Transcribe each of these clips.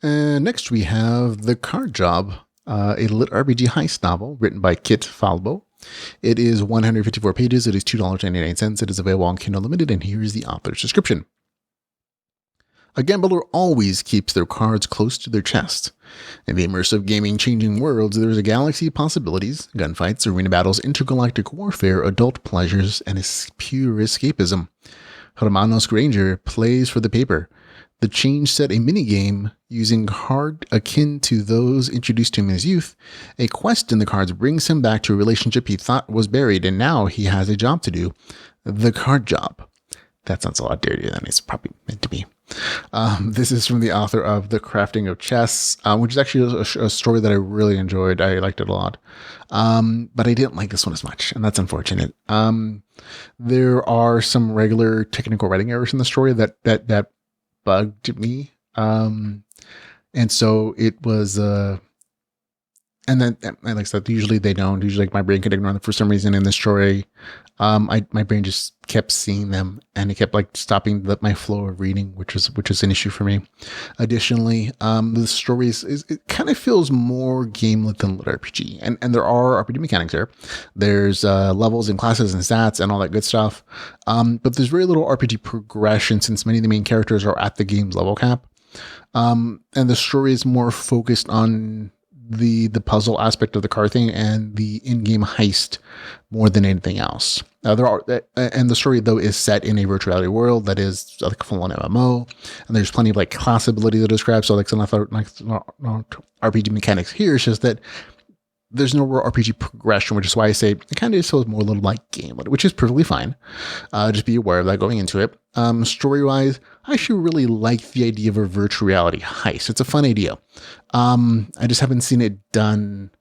And next we have The Card Job, a LitRPG Heist novel written by Kit Falbo. It is 154 pages. It is $2.99. It is available on Kindle Limited, and here is the author's description. A gambler always keeps their cards close to their chest. In the immersive gaming changing worlds, there is a galaxy of possibilities, gunfights, arena battles, intergalactic warfare, adult pleasures, and pure escapism. Hermanos Granger plays for the paper. The change set a minigame using card akin to those introduced to him in his youth. A quest in the cards brings him back to a relationship he thought was buried, and now he has a job to do. The Card Job. That sounds a lot dirtier than it's probably meant to be. This is from the author of The Crafting of Chess, which is actually a story that I really enjoyed. I liked it a lot. But I didn't like this one as much, and that's unfortunate. There are some regular technical writing errors in the story that bugged me. And so it was, and like I said, usually they don't. Usually, like, my brain can ignore them for some reason. In this story, my brain just kept seeing them, and it kept like stopping my flow of reading, which is an issue for me. Additionally, the story it kind of feels more GameLit than LitRPG, and there are RPG mechanics there. There's levels and classes and stats and all that good stuff, but there's very little RPG progression since many of the main characters are at the game's level cap, and the story is more focused on the puzzle aspect of the card thing and the in-game heist more than anything else. And the story though is set in a virtual reality world that is like a full-on MMO, and there's plenty of like class ability to describe. So like some RPG mechanics here. It's just that there's no real RPG progression, which is why I say it kind of feels more a little like GameLit, which is perfectly fine. Just be aware of that going into it. Story-wise, I actually really like the idea of a virtual reality heist. It's a fun idea. I just haven't seen it done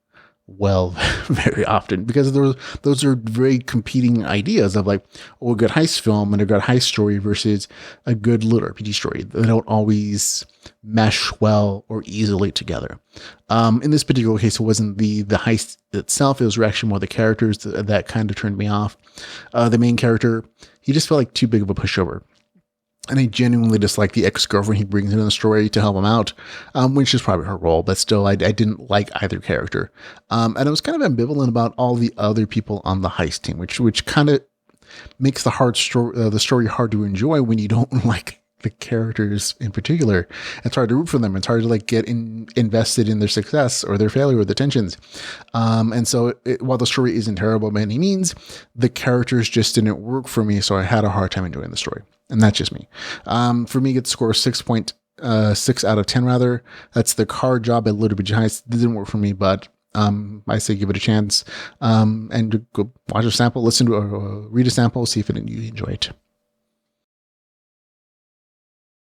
well very often, because those are very competing ideas of like, a good heist film and a good heist story versus a good little RPG story. They don't always mesh well or easily together. In this particular case, it wasn't the heist itself. It was actually more the characters that kind of turned me off. The main character, he just felt like too big of a pushover. And I genuinely dislike the ex-girlfriend he brings into the story to help him out, which is probably her role, but still, I didn't like either character. And I was kind of ambivalent about all the other people on the heist team, which kind of makes the story hard to enjoy when you don't like the characters in particular. It's hard to root for them. It's hard to like get invested in their success or their failure or the tensions. And so while the story isn't terrible by any means, the characters just didn't work for me. So I had a hard time enjoying the story. And that's just me. For me, it scores 6.6 out of 10 rather. That's The Card Job at LitRPG Heist. It didn't work for me, but I say give it a chance. And go watch a sample, listen to read a sample, see if you enjoy it.